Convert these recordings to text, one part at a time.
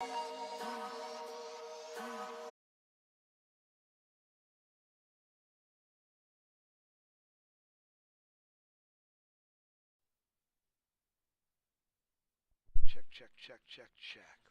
Check, check, check, check, check.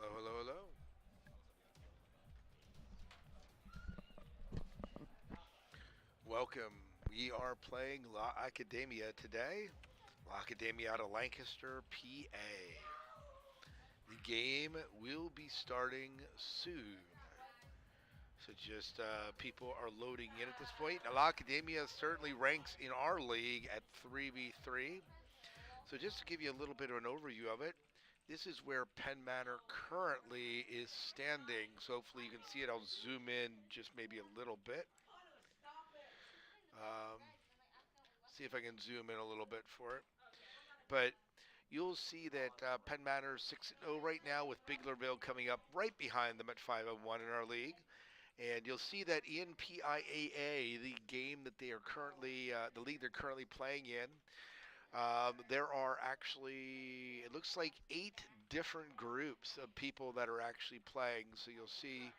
Hello, hello, hello. Welcome. We are playing La Academia today. La Academia out of Lancaster, PA. The game will be starting soon. So just people are loading in at this point. La Academia certainly ranks in our league at 3v3. So just to give you a little bit of an overview of it, this is where Penn Manor currently is standing. So hopefully you can see it. I'll zoom in just maybe a little bit. Um, see if I can zoom in a little bit for it. But you'll see that Penn Manor is 6-0 right now, with Biglerville coming up right behind them at 5-1 in our league. And you'll see that in PIAA, the game that they are currently, the league they're currently playing in, there are actually, it looks like 8 different groups of people that are actually playing. So you'll see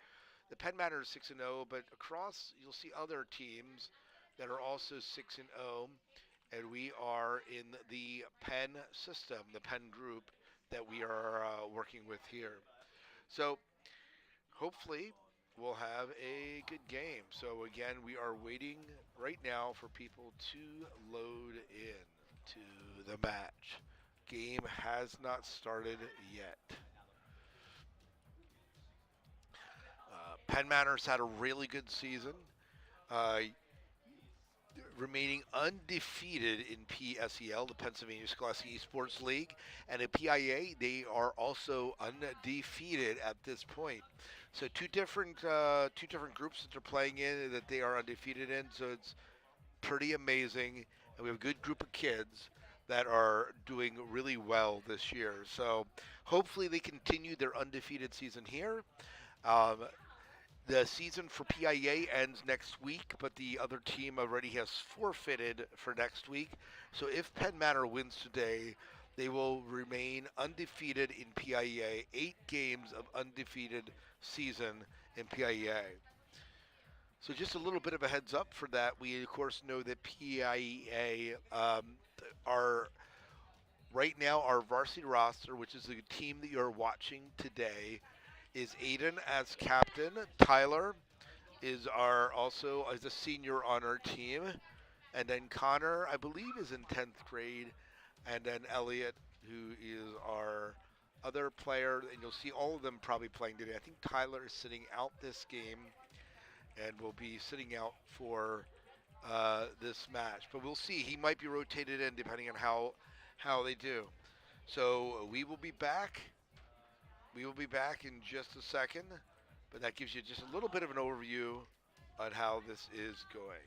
the Penn Manor is 6-0, but across you'll see other teams that are also 6-0, and we are in the Penn system, the Penn group that we are working with here. So hopefully we'll have a good game. So again, we are waiting right now for people to load in to the match. Game has not started yet. Penn Manor's had a really good season. Uh, remaining undefeated in PSEL, the Pennsylvania Scholastic Esports League, and in PIA they are also undefeated at this point. So two different groups that they're playing in that they are undefeated in. So it's pretty amazing, and we have a good group of kids that are doing really well this year. So hopefully they continue their undefeated season here. Um, the season for PIA ends next week, but the other team already has forfeited for next week. So if Penn Manor wins today, they will remain undefeated in PIA. 8 games of undefeated season in PIA. So just a little bit of a heads up for that. We of course know that PIA are right now our varsity roster, which is the team that you're watching today, is Aiden as captain. Tyler is our also as a senior on our team, and then Connor, I believe, is in 10th grade, and then Elliot, who is our other player, and you'll see all of them probably playing today. I think Tyler is sitting out this game and will be sitting out for this match, but we'll see. He might be rotated in depending on how they do. So we will be back. We will be back in just a second, but that gives you just a little bit of an overview on how this is going.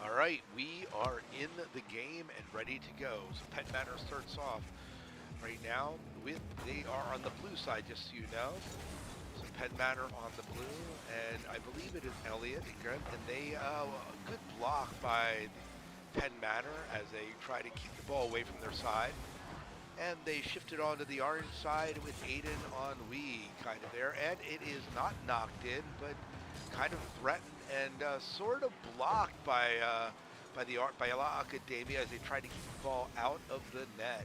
All right, we are in the game and ready to go. So Penn Manor starts off right now with, they are on the blue side, just so you know. So Penn Manor on the blue, and I believe it is Elliot and they a good block by Penn Manor as they try to keep the ball away from their side. And they shifted onto the orange side with Aiden on Wee kind of there, and it is not knocked in, but kind of threatened and sort of blocked by La Academia as they try to keep the ball out of the net.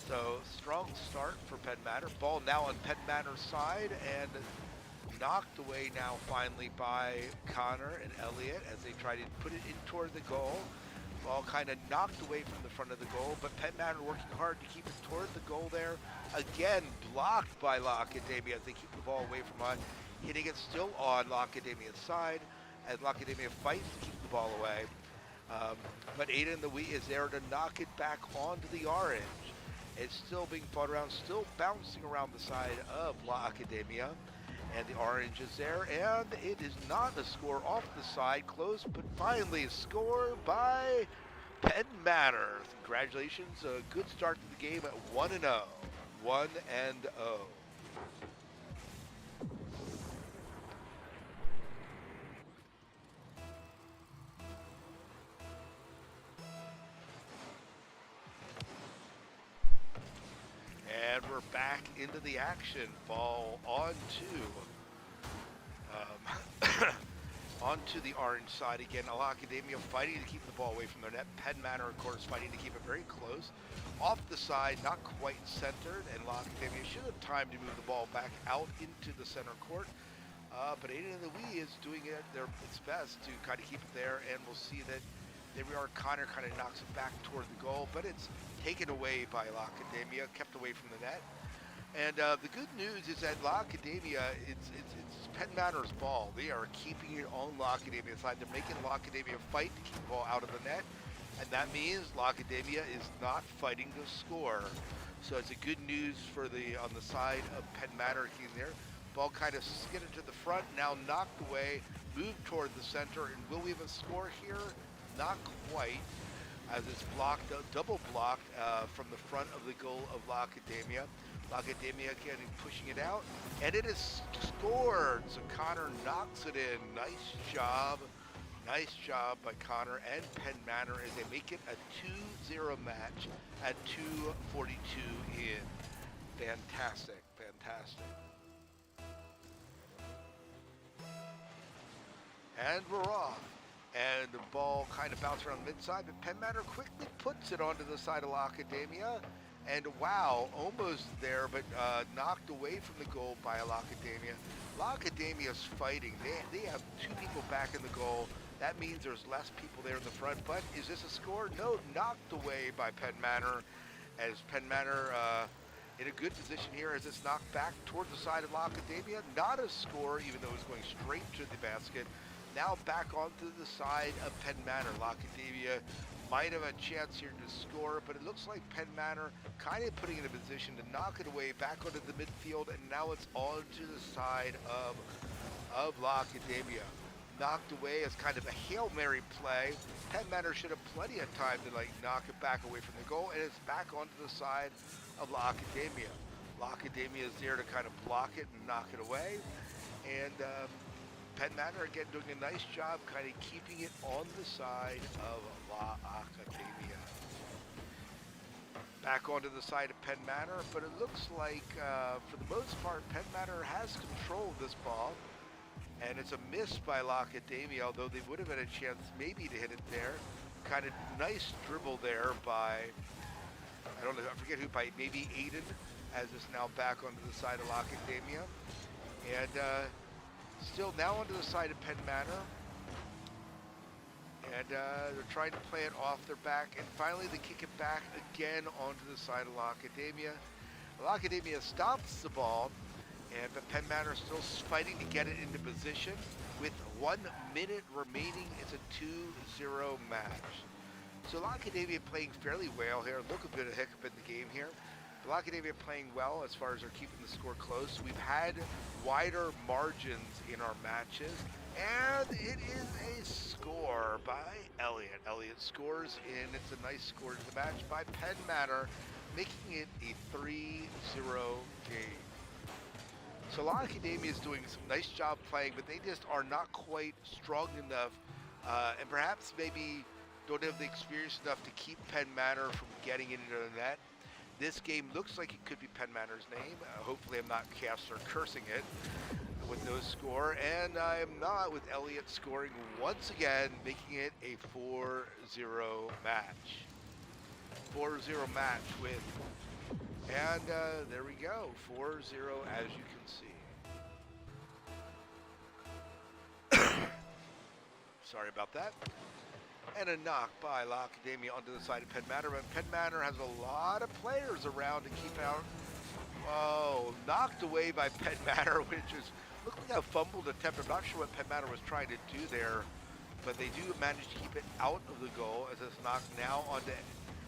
So strong start for Penn Manor. Ball now on Penn Manor's side and knocked away now finally by Connor and Elliot as they try to put it in toward the goal. Ball kind of knocked away from the front of the goal, but Penn Manor working hard to keep it toward the goal there. Again, blocked by La Academia as they keep the ball away from us. Hitting it still on La Academia's side as La Academia fights to keep the ball away. But Aiden the Wee is there to knock it back onto the orange. It's still being fought around, still bouncing around the side of La Academia. And the orange is there, and it is not a score off the side, close, but finally a score by Penn Manor. Congratulations, a good start to the game at 1-0. 1-0. And we're back into the action. Ball on to onto the orange side again. La Academia fighting to keep the ball away from their net. Penn Manor, of course, fighting to keep it very close. Off the side, not quite centered, and La Academia should have time to move the ball back out into the center court. But Aiden and the Wee is doing its best to kind of keep it there, and we'll see that there we are. Connor kind of knocks it back toward the goal, but it's taken away by La Academia, kept away from the net. And the good news is that La Academia, it's Penn Manor's ball. They are keeping it on La Academia's side. They're making La Academia fight to keep the ball out of the net, and that means La Academia is not fighting to score. So it's a good news for on the side of Penn Manor there. Ball kind of skidded to the front, now knocked away, moved toward the center, and will we even score here? Not quite, as it's blocked, double blocked from the front of the goal of La Academia. La Academia again pushing it out, and it is scored. So Connor knocks it in. Nice job. Nice job by Connor and Penn Manor as they make it a 2-0 match at 2:42 in. Fantastic, fantastic. And we're off. And the ball kind of bounced around the midside, but Penn Manor quickly puts it onto the side of La Academia. And wow, almost there, but knocked away from the goal by La Academia. La Academia's fighting. They have two people back in the goal. That means there's less people there in the front. But is this a score? No, knocked away by Penn Manor. As Penn Manor in a good position here as it's knocked back toward the side of La Academia. Not a score, even though it was going straight to the basket. Now back onto the side of Penn Manor. La Academia might have a chance here to score, but it looks like Penn Manor kind of putting in a position to knock it away back onto the midfield, and now it's on to the side of La Academia. Knocked away as kind of a Hail Mary play. Penn Manor should have plenty of time to knock it back away from the goal, and it's back onto the side of La Academia. La Academia is there to kind of block it and knock it away, and Penn Manor again doing a nice job kind of keeping it on the side of La Academia. Back onto the side of Penn Manor, but it looks like for the most part Penn Manor has control of this ball, and it's a miss by La Academia, although they would have had a chance maybe to hit it there. Kind of nice dribble there by, I don't know, I forget who, by maybe Aiden, as it's now back onto the side of La Academia. And still now onto the side of Penn Manor, and they're trying to play it off their back, and finally they kick it back again onto the side of La Academia. La Academia stops the ball, and but Penn Manor is still fighting to get it into position. With 1 minute remaining, it's a 2-0 match. So La Academia playing fairly well here. Look a bit of hiccup in the game here. La Academia playing well as far as they're keeping the score close. We've had wider margins in our matches, and it is a score by Elliott. Elliott scores, and it's a nice score to the match by Penn Manor, making it a 3-0 game. So La Academia is doing some nice job playing, but they just are not quite strong enough, and perhaps maybe don't have the experience enough to keep Penn Manor from getting into the net. This game looks like it could be Penn Manor's name. Hopefully I'm not cast or cursing it with no score. And I am not, with Elliott scoring once again, making it a 4-0 match. 4-0 match with, and there we go, 4-0 as you can see. Sorry about that. And a knock by La Academia onto the side of Penn Manor. But Penn Manor has a lot of players around to keep out. Oh, knocked away by Penn Manor, which is, looked like a fumbled attempt. I'm not sure what Penn Manor was trying to do there, but they do manage to keep it out of the goal as it's knocked now onto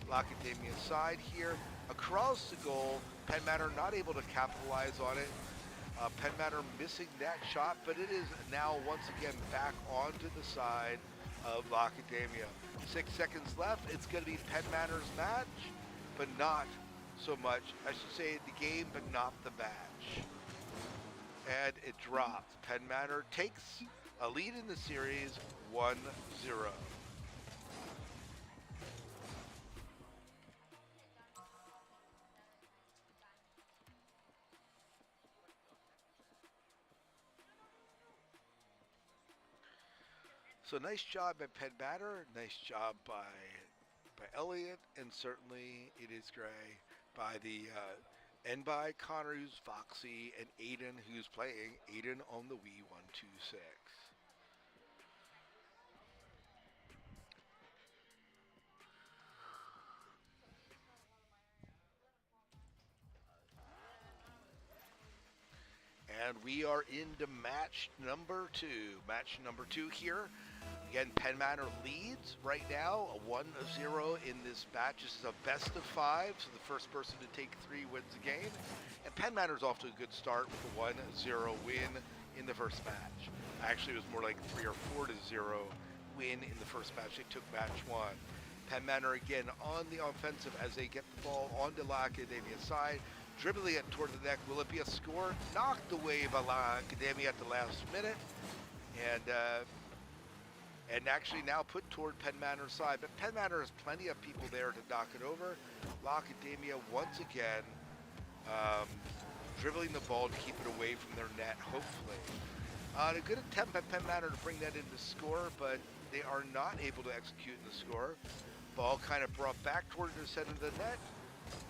La Academia's side here. Across the goal, Penn Manor not able to capitalize on it. Penn Manor missing that shot, but it is now once again back onto the side of La Academia. 6 seconds left. It's going to be Penn Manor's match, but not so much. I should say the game, but not the match. And it drops. Penn Manor takes a lead in the series, 1-0. So nice job by Penn Manor, nice job by Elliot, and certainly it is Gray by the and by Connor, who's Foxy, and Aiden, who's playing Aiden on the Wii 126. And we are into match number two. Match number two here. Again, Penn Manor leads right now, a 1-0 in this match. This is a best of five, so the first person to take three wins the game. And Penn Manor's off to a good start with a 1-0 win in the first match. Actually, it was more like 3 or 4-0 win in the first match. They took match one. Penn Manor again on the offensive as they get the ball onto La Academia's side. Dribbling it toward the neck. Will it be a score? Knocked away by La Academia at the last minute. And actually now put toward Penn Manor's side. But Penn Manor has plenty of people there to knock it over. La Academia once again dribbling the ball to keep it away from their net, hopefully. A good attempt by Penn Manor to bring that into score, but they are not able to execute in the score. Ball kind of brought back toward the center of the net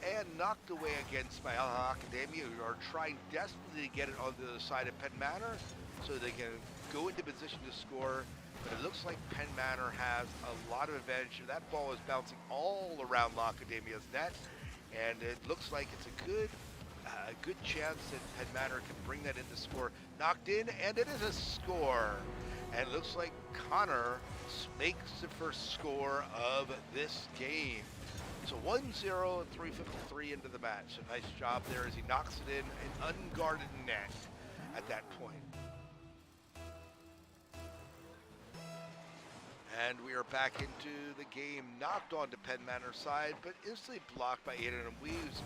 and knocked away against by La Academia, who are trying desperately to get it onto the side of Penn Manor so they can go into position to score. But it looks like Penn Manor has a lot of advantage. That ball is bouncing all around La Academia's net, and it looks like it's a good chance that Penn Manor can bring that into score. Knocked in, and it is a score. And it looks like Connor makes the first score of this game. So 1-0 and 3:53 into the match. So nice job there as he knocks it in an unguarded net at that point. And we are back into the game. Knocked onto Penn Manor's side, but instantly blocked by Aiden and Weaves.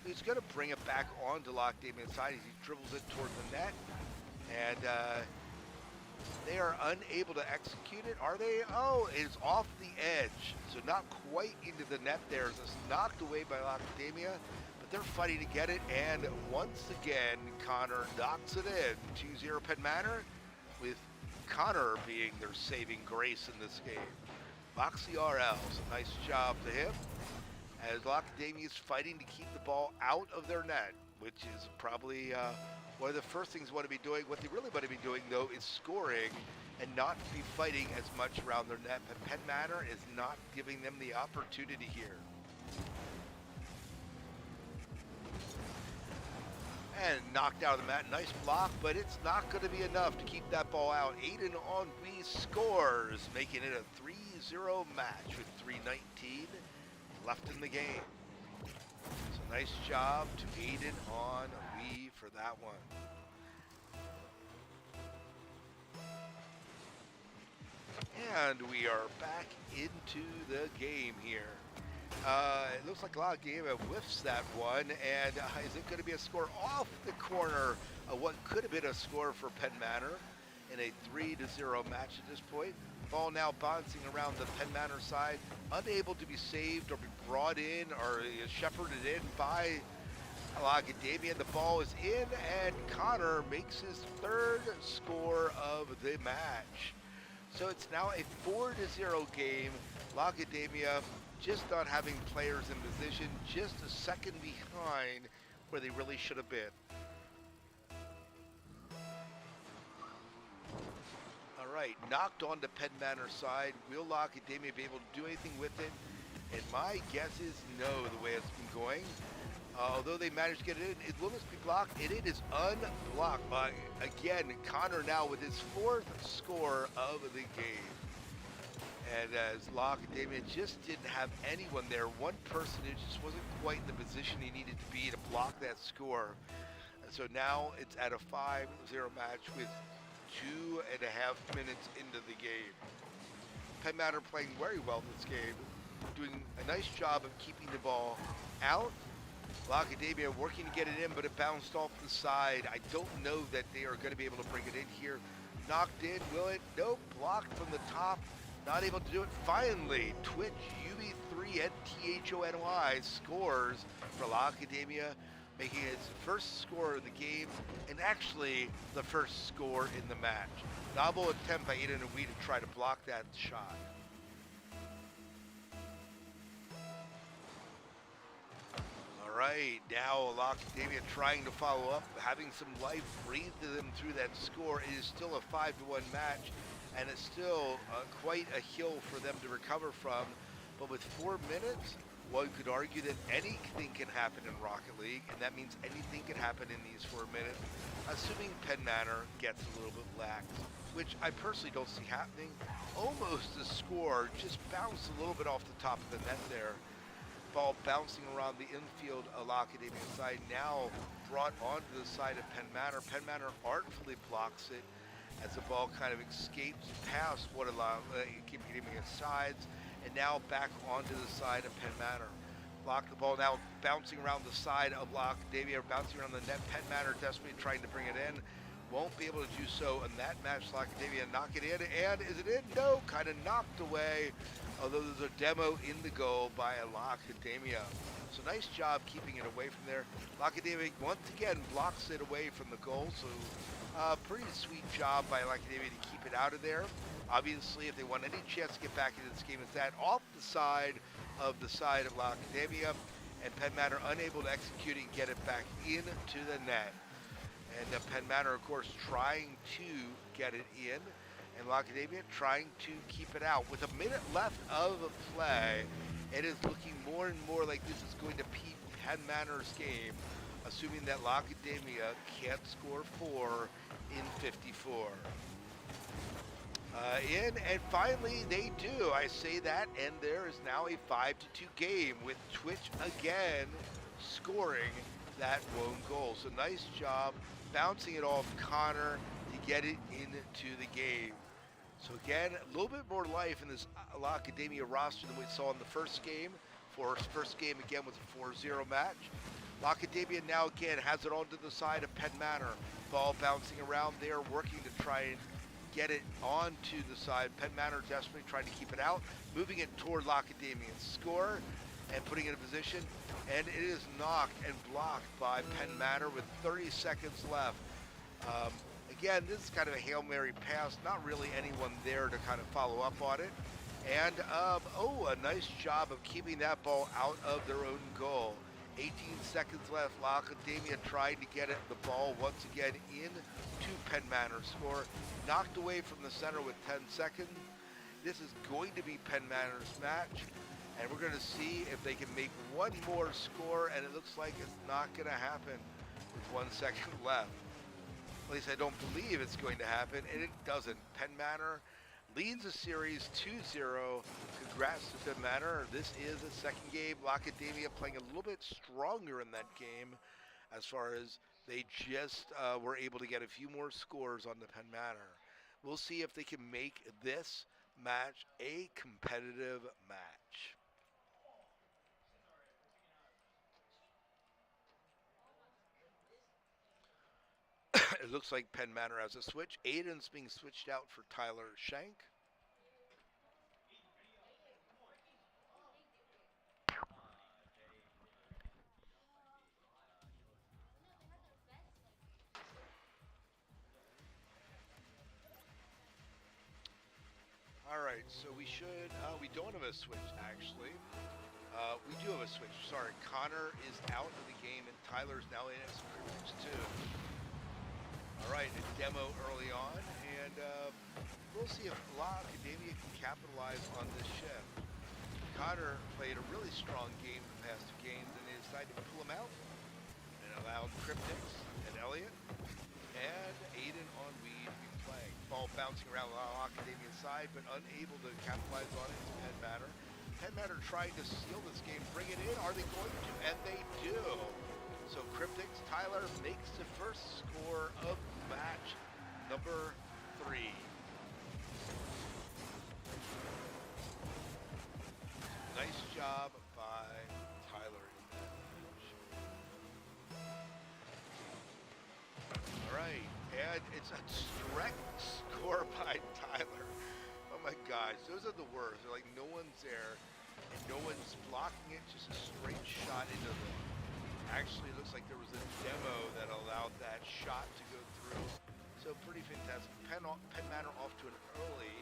He's going to bring it back onto La Academia's side as he dribbles it toward the net. And they are unable to execute it. Are they? Oh, it's off the edge. So not quite into the net there. It's knocked away by La Academia, but they're fighting to get it. And once again, Connor knocks it in. 2-0 Penn Manor, with Connor being their saving grace in this game. Moxie RL, so nice job to him. As La Academia is fighting to keep the ball out of their net, which is probably one of the first things they want to be doing. What they really want to be doing, though, is scoring and not be fighting as much around their net. But Penn Manor is not giving them the opportunity here. And knocked out of the mat. Nice block, but it's not going to be enough to keep that ball out. Aiden on B scores, making it a 3-0 match with 3:19 left in the game. So nice job to Aiden on Wii for that one. And we are back into the game here. It looks like La Academia whiffs that one, and is it going to be a score off the corner of what could have been a score for Penn Manor in a 3-0 match at this point? Ball now bouncing around the Penn Manor side, unable to be saved or be brought in or shepherded in by La Academia. The ball is in, and Connor makes his third score of the match. So it's now a 4-0 game. La Academia just not having players in position, just a second behind where they really should have been. All right, knocked on the Penn Manor side. Will La Academia be able to do anything with it? And my guess is no, the way it's been going. Although they managed to get it in, it will be blocked, and it is unblocked. Again, Connor now with his fourth score of the game. And as La Academia just didn't have anyone there, one person who just wasn't quite in the position he needed to be to block that score. And so now it's at a 5-0 match with 2.5 minutes into the game. Penn Manor playing very well in this game, doing a nice job of keeping the ball out. La Academia working to get it in, but it bounced off the side. I don't know that they are going to be able to bring it in here. Knocked in, will it? Nope, blocked from the top. Not able to do it. Finally, Twitch UB3 and THONY scores for La Academia making it his first score of the game and actually the first score in the match. Novel attempt by Aiden and Wee to try to block that shot. All right, now Academia trying to follow up, having some life breathed to them through that score. It is still a 5-1 match, and it's still quite a hill for them to recover from. But with 4 minutes, one could argue that anything can happen in Rocket League, and that means anything can happen in these 4 minutes, assuming Penn Manor gets a little bit lax, which I personally don't see happening. Almost the score just bounced a little bit off the top of the net there. Ball bouncing around the infield of La Academia side, now brought onto the side of Penn Manor. Penn Manor artfully blocks it as the ball kind of escapes past what Academia sides, and now back onto the side of Penn Manor. Block the ball now bouncing around the side of La Academia, bouncing around the net. Penn Manor desperately trying to bring it in. Won't be able to do so in that match. La Academia knock it in, and is it in? No, kind of knocked away. Although there's a demo in the goal by La Academia. So nice job keeping it away from there. La Academia once again blocks it away from the goal. So pretty sweet job by La Academia to keep it out of there. Obviously, if they want any chance to get back into this game, it's that off the side of La Academia. And Penn Manor unable to execute it and get it back into the net. And Penn Manor, of course, trying to get it in. And La Academia trying to keep it out. With a minute left of play, it is looking more and more like this is going to be Penn Manor's game, assuming that La Academia can't score 4 in 54. And finally they do. I say that, and there is now a 5-2 game with Twitch again scoring that lone goal. So nice job bouncing it off Connor to get it into the game. So again, a little bit more life in this La Academia roster than we saw in the first game. First game again was a 4-0 match. La Academia now again has it onto the side of Penn Manor. Ball bouncing around there, working to try and get it onto the side. Penn Manor desperately trying to keep it out, moving it toward La Academia's score and putting it in position. And it is knocked and blocked by Penn Manor with 30 seconds left. Again, this is kind of a Hail Mary pass, not really anyone there to kind of follow up on it. And, a nice job of keeping that ball out of their own goal. 18 seconds left. La Academia tried to get the ball once again into Penn Manor's score. Knocked away from the center with 10 seconds. This is going to be Penn Manor's match. And we're going to see if they can make one more score, and it looks like it's not going to happen with 1 second left. At least I don't believe it's going to happen, and it doesn't. Penn Manor leads the series 2-0. Congrats to Penn Manor. This is the second game. La Academia playing a little bit stronger in that game as far as they just were able to get a few more scores on the Penn Manor. We'll see if they can make this match a competitive match. It looks like Penn Manor has a switch. Aiden's being switched out for Tyler Shank. All right, so we don't have a switch actually. We do have a switch. Sorry, Connor is out of the game and Tyler's now in as switch too. All right, a demo early on, and we'll see if La Academia can capitalize on this shift. Connor played a really strong game the past 2 games, and they decided to pull him out and allowed Cryptix and Elliott and Aiden on Weed to be playing. Ball bouncing around La Academia's side, but unable to capitalize on it to Penn Manor. Penn Manor trying to steal this game, bring it in. Are they going to? And they do. So Cryptix Tyler makes the first score of match number 3. Nice job by Tyler in that match. All right, and it's a direct score by Tyler. Oh my gosh, those are the worst. They're like no one's there and no one's blocking it, just a straight shot into the Actually, it looks like there was a demo that allowed that shot to go through. So pretty fantastic. Penn Manor off to an early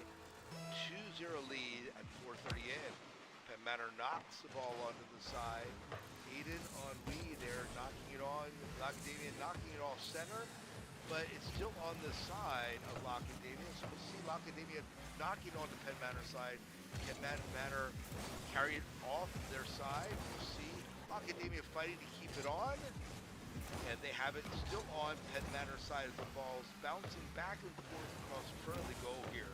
2-0 lead at 4:30 in. Penn Manor knocks the ball onto the side. Aiden on lead there, knocking it on. Lacademia knocking it off center, but it's still on the side of Lacademia. So we'll see Lacademia knocking on the Penn Manor side. Can Manor carry it off their side? We'll see. Lacademia fighting to keep it on. And they have it still on Penn Manor side as the ball's bouncing back and forth across in front of the goal here.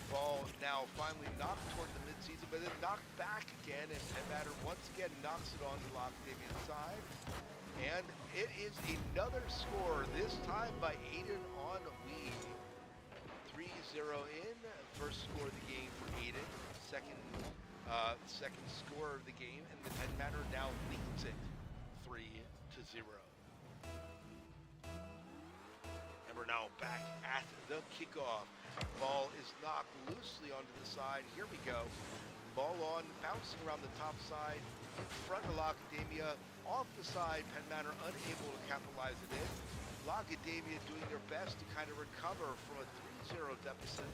Ball now finally knocked toward the midseason, but then knocked back again, and Penn Manor once again knocks it onto Lacademia's side. And it is another score, this time by Aiden on lead. 3-0 in, first score of the game for Aiden, second score of the game, and the Penn Manor now leads it 3-0. And we're now back at the kickoff. Ball is knocked loosely onto the side. Here we go. Ball on, bouncing around the top side, in front of Lacademia, off the side. Penn Manor unable to capitalize it in. Lacademia doing their best to kind of recover from a 3-0 deficit.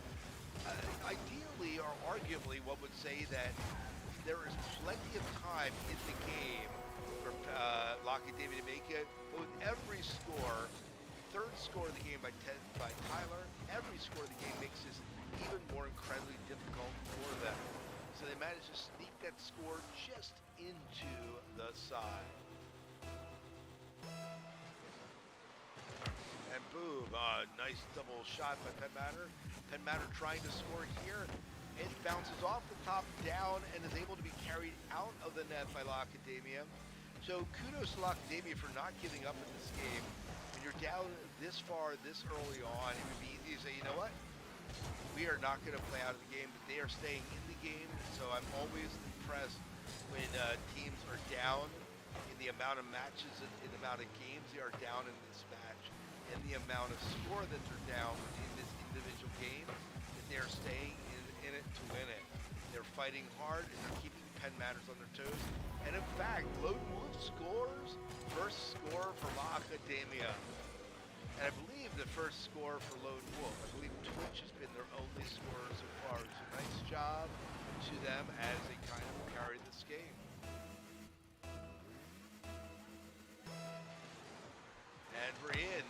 Ideally, or arguably, one would say that there is plenty of time in the game for Lacademia to make it. But with every score, third score of the game by Tyler, every score of the game makes this even more incredibly difficult for them. So they managed to sneak that score just into the side. And boom, nice double shot by Penn Manor. Penn Manor trying to score here. It bounces off the top down and is able to be carried out of the net by Lacademia. So kudos to Lacademia for not giving up in this game. When you're down this far, this early on, it would be easy to say, you know what? We are not going to play out of the game, but they are staying in the game. So I'm always impressed when teams are down in the amount of matches and in the amount of games they are down in this match, and the amount of score that they're down in this individual game, that they are staying in it to win it. They're fighting hard and they're keeping Penn Manor on their toes. And in fact, Lone Wolf scores first score for Lacademia. And I believe the first score for Lone Wolf. I believe Twitch has been their only scorer so far. So nice job to them as they kind of carry this game. And we're in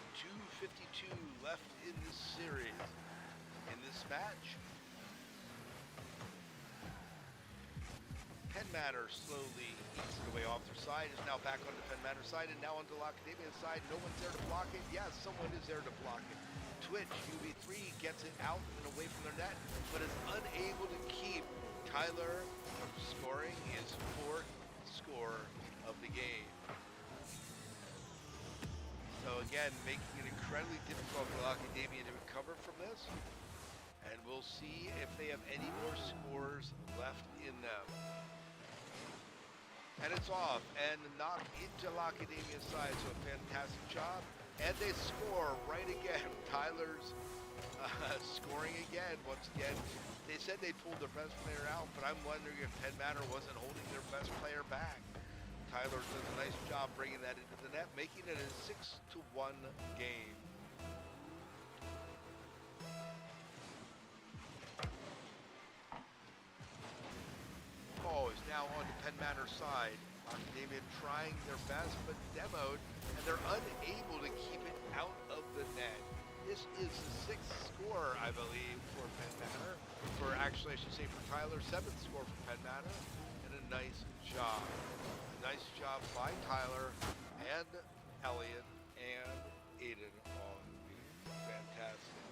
2:52 left in this series, in this match. Penn Manor slowly eats it away off their side, is now back onto Penn Manor side, and now onto Lacademia's side. No one's there to block it. Yes, someone is there to block it. Twitch, UV3 gets it out and away from their net, but is unable to keep Tyler from scoring his fourth score of the game. So again, making it incredibly difficult for Lacademia to recover from this. And we'll see if they have any more scores left in them. And it's off and knocked into Lacademia's side, so a fantastic job. And they score right again. Tyler's scoring again. Once again, they said they pulled their best player out, but I'm wondering if Penn Manor wasn't holding their best player back. Tyler does a nice job bringing that into the net, making it a 6-1 game. Ball is now on the Penn Manor side. Lacademia trying their best, but demoed, and they're unable to keep it out of the net. This is the sixth score, I believe, for Penn Manor. Actually, I should say for Tyler, seventh score for Penn Manor, and a nice job. Nice job by Tyler and Elliot and Aiden on the fantastic.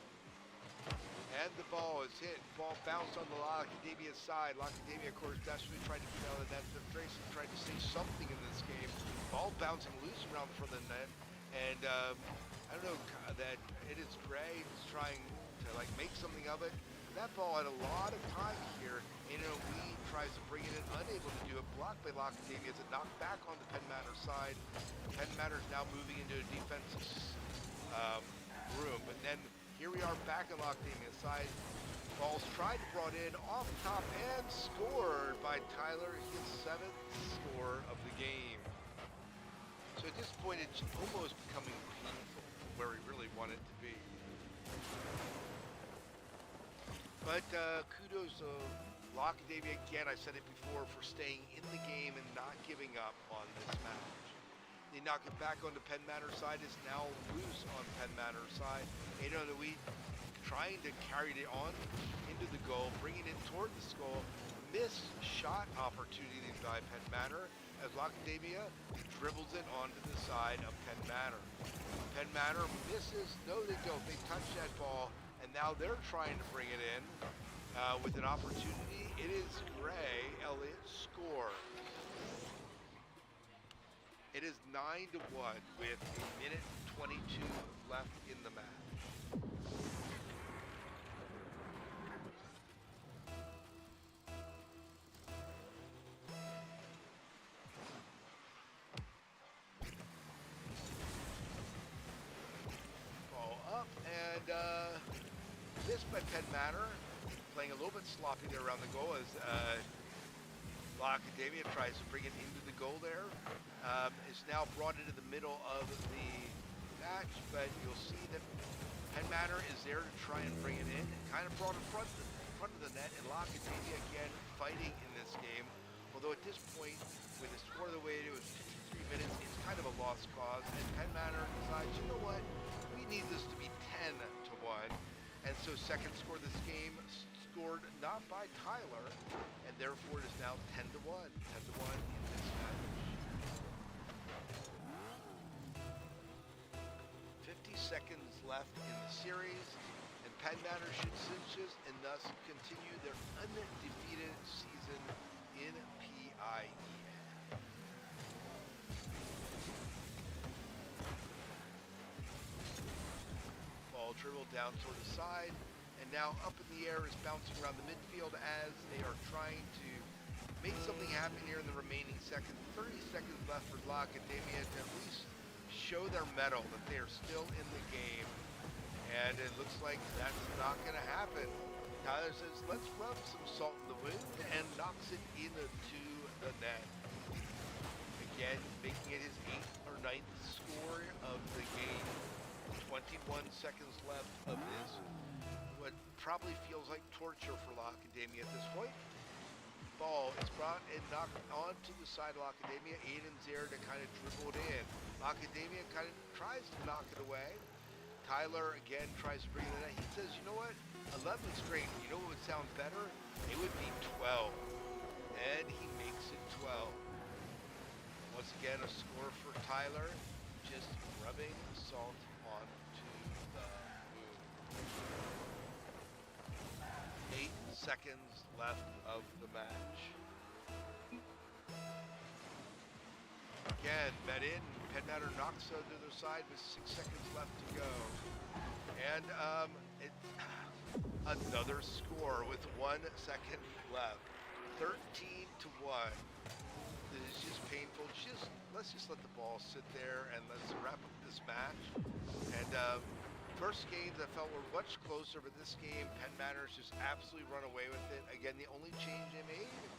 And the ball is hit. Ball bounced on the Lacademia side. Lacademia, of course, desperately trying to get out of the net. The Tracy trying to say something in this game. Ball bouncing loose around for the net. And I don't know, that it is Gray who's trying to make something of it. That ball had a lot of time here. And Lee tries to bring it in, unable to do it. Blocked by Lacademia as it knocked back on the Penn Manor side. Penn Manor is now moving into a defensive room. But then here we are back on Lacademia's side. Ball's tried, brought in, off top, and scored by Tyler, his 7th score of the game. So at this point, it's almost becoming painful where we really want it to be. But kudos to Lacademia again, I said it before, for staying in the game and not giving up on this match. They knock it back on the Penn Manor side. It's now loose on Penn Manor side. Ada the Wheat trying to carry it on into the goal, bringing it toward the goal. Missed shot opportunity by Penn Manor as Lacademia dribbles it onto the side of Penn Manor. Penn Manor misses. No, they don't. They touch that ball, and now they're trying to bring it in with an opportunity. It is Gray. Elliott scores. It is 9-1 with a minute 22 left in the match. Ball up and missed by Penn Manor, playing a little bit sloppy there around the goal as Lacademia tries to bring it into the goal there. It's now brought into the middle of the match, but you'll see that Penn Manor is there to try and bring it in. It kind of brought in front of the net, and Lacademia again fighting in this game. Although at this point, with the score the way it was 53 minutes, it's kind of a lost cause. And Penn Manor decides, you know what, we need this to be 10-1. And so second score of this game scored not by Tyler, and therefore it is now 10-1. 10-1 in this match. 50 seconds left in the series, and Penn Manor should cinch this and thus continue their undefeated season in PIE. Ball dribbled down toward the side, and now up in the air is bouncing around the midfield as they are trying to make something happen here in the remaining seconds. 30 seconds left for Lacademia to at least show their mettle that they are still in the game, and it looks like that's not going to happen. Tyler says, let's rub some salt in the wound, and knocks it into the net. Again, making it his 8th or 9th score of the game. 21 seconds left of this, what probably feels like torture for Lacademia at this point. Ball is brought and knocked onto the side of Lacademia. Aiden's there to kind of dribble it in. Lacademia kind of tries to knock it away. Tyler again tries to bring it in. He says, you know what? 11 is great. You know what would sound better? It would be 12. And he makes it 12. Once again, a score for Tyler. Just rubbing salt onto the wound. 8 seconds left of the match. Again, met in. Penn Manor knocks to the side with 6 seconds left to go. And another score with 1 second left. 13-1. This is just painful. Let's just let the ball sit there and let's wrap up this match. And first games I felt were much closer, but this game, Penn Manor's just absolutely run away with it. Again, the only change they made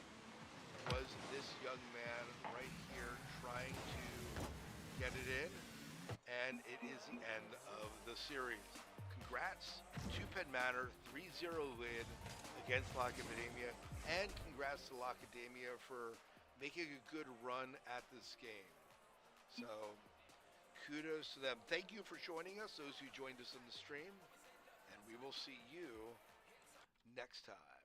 was this young man right here trying to get it in, and it is the end of the series. Congrats to Penn Manor, 3-0 win against Lacademia, and congrats to Lacademia for making a good run at this game. So, kudos to them. Thank you for joining us, those who joined us in the stream, and we will see you next time.